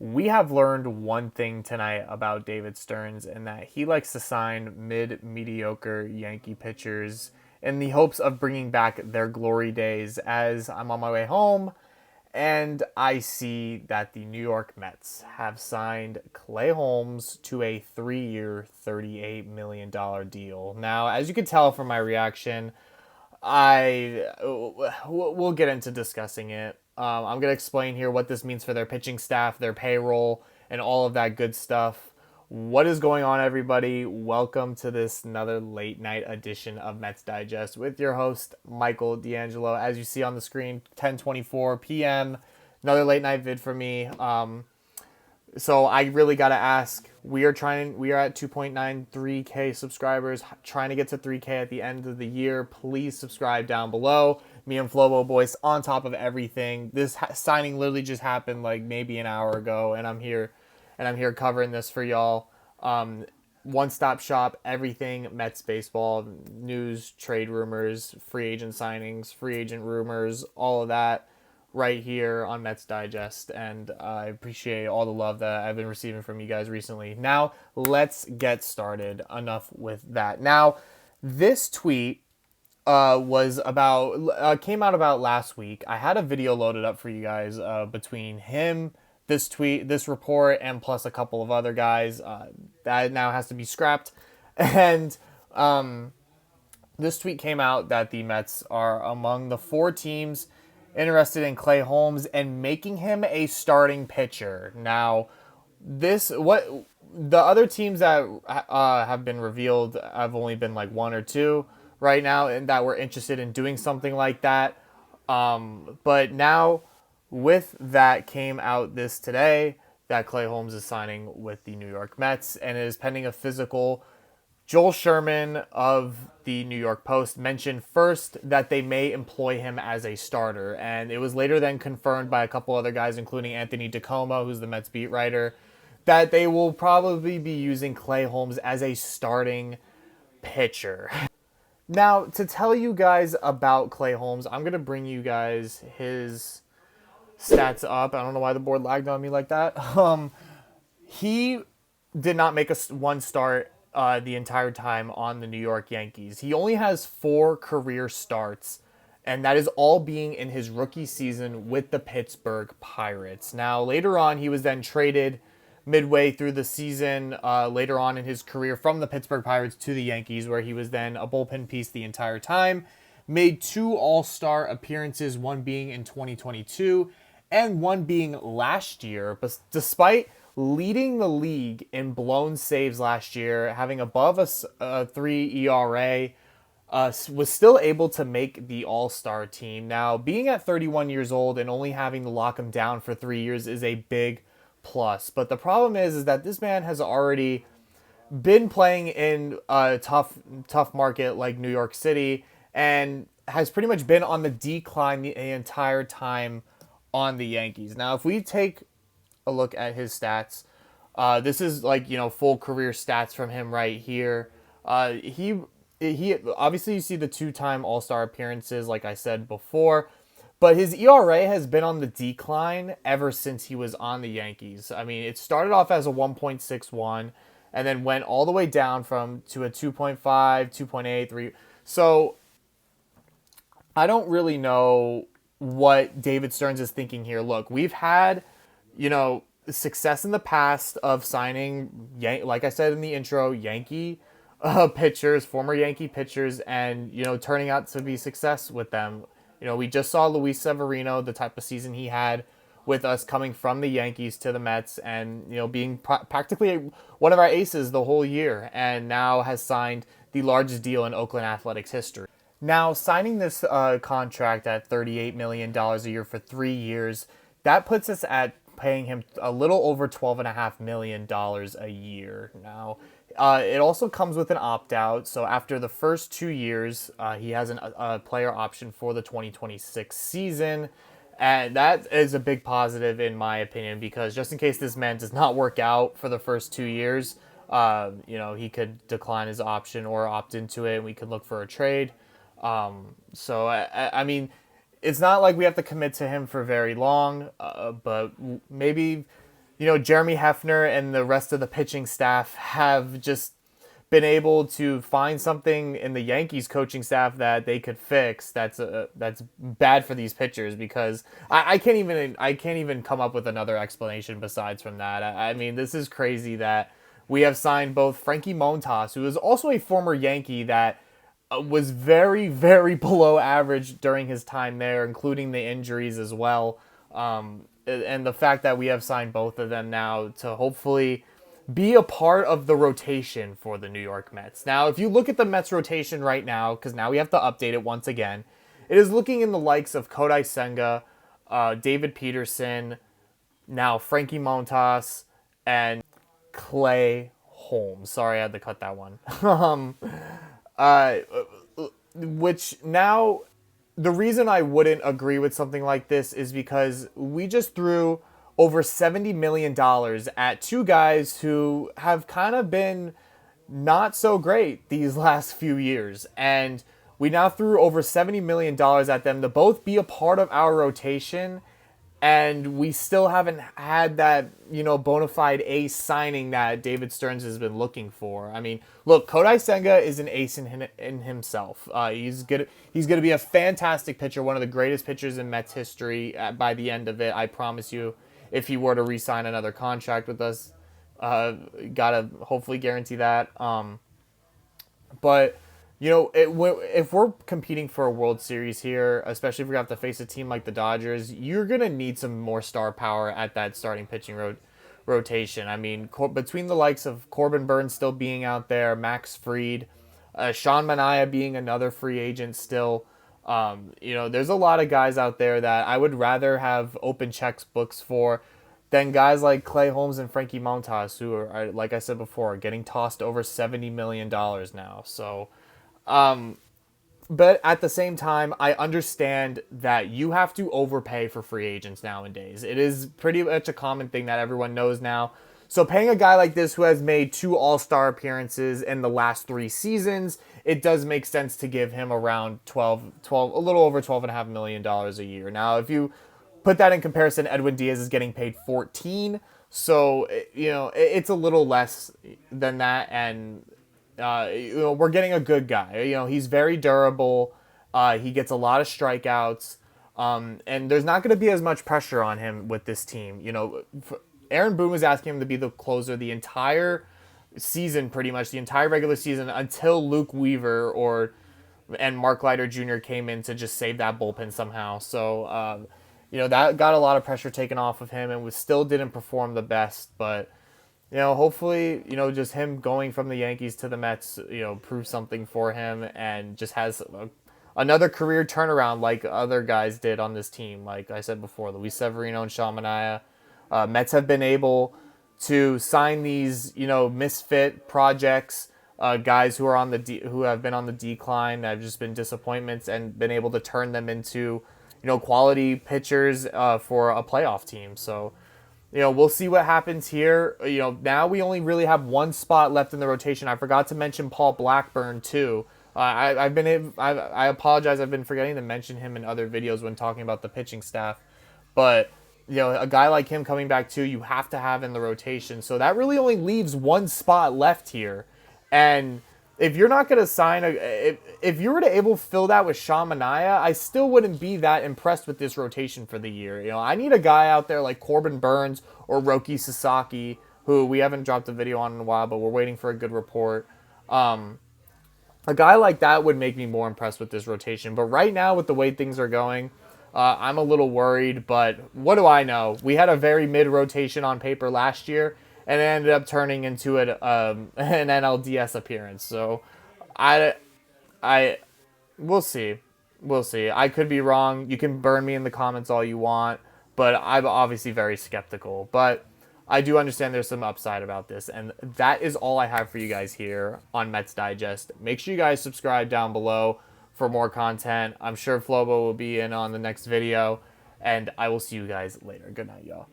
We have learned one thing tonight about David Stearns, and that he likes to sign mediocre Yankee pitchers in the hopes of bringing back their glory days. As I'm on my way home, and I see that the New York Mets have signed Clay Holmes to a 3-year, $38 million deal. Now, as you can tell from my reaction, we'll get into discussing it. I'm gonna explain here what this means for their pitching staff, their payroll, and all of that good stuff. What is going on, everybody? Welcome to this another late night edition of Mets Digest with your host Michael DeAngelo. As you see on the screen, 10:24 p.m. Another late night vid for me. So I really gotta ask. We are at 2.93k subscribers, trying to get to 3k at the end of the year. Please subscribe down below. Me and Flobo Boys on top of everything. This signing literally just happened like maybe an hour ago, and I'm here covering this for y'all. One stop shop, everything Mets baseball news, trade rumors, free agent signings, free agent rumors, all of that right here on Mets Digest, and I appreciate all the love that I've been receiving from you guys recently. Now, let's get started. Enough with that. Now, this tweet came out about last week. I had a video loaded up for you guys between him, this tweet, this report, and plus a couple of other guys. That now has to be scrapped. And this tweet came out that the Mets are among the 4 teams interested in Clay Holmes and making him a starting pitcher. Now, what the other teams that have been revealed have only been like 1 or 2 right now, and that were interested in doing something like that. But now, with that came out this today that Clay Holmes is signing with the New York Mets and is pending a physical. Joel Sherman of the New York Post mentioned first that they may employ him as a starter, and it was later then confirmed by a couple other guys, including Anthony DeComo, who's the Mets beat writer, that they will probably be using Clay Holmes as a starting pitcher. Now, to tell you guys about Clay Holmes, I'm going to bring you guys his stats up. I don't know why the board lagged on me like that. He did not make one start the entire time on the New York Yankees. He only has 4 career starts, and that is all being in his rookie season with the Pittsburgh Pirates. Now, later on, he was then traded midway through the season, later on in his career, from the Pittsburgh Pirates to the Yankees, where he was then a bullpen piece the entire time. Made 2 All-Star appearances, one being in 2022 and one being last year, but despite leading the league in blown saves last year, having above a 3 ERA, was still able to make the All-Star team. Now, being at 31 years old and only having to lock him down for 3 years is a big plus. But the problem is that this man has already been playing in a tough market like New York City and has pretty much been on the decline the entire time on the Yankees. Now, if we take a look at his stats, this is like, full career stats from him right here. He obviously, you see the 2-time All-Star appearances, like I said before, but his ERA has been on the decline ever since he was on the Yankees. I mean, it started off as a 1.61 and then went all the way down to a 2.5, 2.8, 3. So I don't really know what David Stearns is thinking here. Look, we've had, success in the past of signing, like I said in the intro, Yankee pitchers, former Yankee pitchers, and, turning out to be success with them. We just saw Luis Severino, the type of season he had with us coming from the Yankees to the Mets and, being practically one of our aces the whole year, and now has signed the largest deal in Oakland Athletics history. Now, signing this contract at $38 million a year for 3 years, that puts us at paying him a little over $12.5 million a year. Now, it also comes with an opt-out, so after the first 2 years, he has a player option for the 2026 season, and that is a big positive in my opinion, because just in case this man does not work out for the first 2 years, he could decline his option or opt into it, and we could look for a trade. So, I mean, it's not like we have to commit to him for very long, but maybe Jeremy Hefner and the rest of the pitching staff have just been able to find something in the Yankees coaching staff that they could fix. That's bad for these pitchers, because I can't even come up with another explanation besides from that. I mean, this is crazy that we have signed both Frankie Montas, who is also a former Yankee that was very, very below average during his time there, including the injuries as well. And the fact that we have signed both of them now to hopefully be a part of the rotation for the New York Mets. Now, if you look at the Mets rotation right now, because now we have to update it once again, it is looking in the likes of Kodai Senga, David Peterson, now Frankie Montas, and Clay Holmes. Sorry, I had to cut that one. Uh, which now, the reason I wouldn't agree with something like this is because we just threw over $70 million at two guys who have kind of been not so great these last few years. And we now threw over $70 million at them to both be a part of our rotation. And we still haven't had that, bona fide ace signing that David Stearns has been looking for. I mean, look, Kodai Senga is an ace in himself. He's gonna be a fantastic pitcher, one of the greatest pitchers in Mets history by the end of it. I promise you, if he were to re-sign another contract with us, gotta hopefully guarantee that. But if we're competing for a World Series here, especially if we have to face a team like the Dodgers, you're going to need some more star power at that starting pitching rotation. I mean, between the likes of Corbin Burns still being out there, Max Fried, Sean Manaea being another free agent still, there's a lot of guys out there that I would rather have open checkbooks for than guys like Clay Holmes and Frankie Montas, who are, like I said before, getting tossed over $70 million now. So, but at the same time, I understand that you have to overpay for free agents nowadays. It is pretty much a common thing that everyone knows now. So paying a guy like this who has made 2 All-Star appearances in the last 3 seasons, it does make sense to give him around a little over $12.5 million a year. Now, if you put that in comparison, Edwin Diaz is getting paid 14, so it's a little less than that, and we're getting a good guy. He's very durable. He gets a lot of strikeouts, and there's not going to be as much pressure on him with this team. Aaron Boone was asking him to be the closer the entire season, pretty much the entire regular season, until Luke Weaver and Mark Leiter Jr. came in to just save that bullpen somehow. So, that got a lot of pressure taken off of him, and we still didn't perform the best. But, hopefully, just him going from the Yankees to the Mets, proves something for him and just has another career turnaround like other guys did on this team. Like I said before, Luis Severino and Sean Manaea. Mets have been able to sign these, misfit projects, guys who are who have been on the decline, that have just been disappointments, and been able to turn them into, quality pitchers for a playoff team. So, we'll see what happens here. Now we only really have one spot left in the rotation. I forgot to mention Paul Blackburn too. I apologize. I've been forgetting to mention him in other videos when talking about the pitching staff, but a guy like him coming back too, you have to have in the rotation. So that really only leaves one spot left here. And if you're not going to sign if you were to able to fill that with Sean Manaea, I still wouldn't be that impressed with this rotation for the year. I need a guy out there like Corbin Burns or Roki Sasaki, who we haven't dropped a video on in a while, but we're waiting for a good report. A guy like that would make me more impressed with this rotation. But right now, with the way things are going, I'm a little worried, but what do I know? We had a very mid-rotation on paper last year, and it ended up turning into an NLDS appearance. So, we'll see. We'll see. I could be wrong. You can burn me in the comments all you want, but I'm obviously very skeptical. But I do understand there's some upside about this, and that is all I have for you guys here on Mets Digest. Make sure you guys subscribe down below for more content. I'm sure Flobo will be in on the next video, and I will see you guys later. Good night, y'all.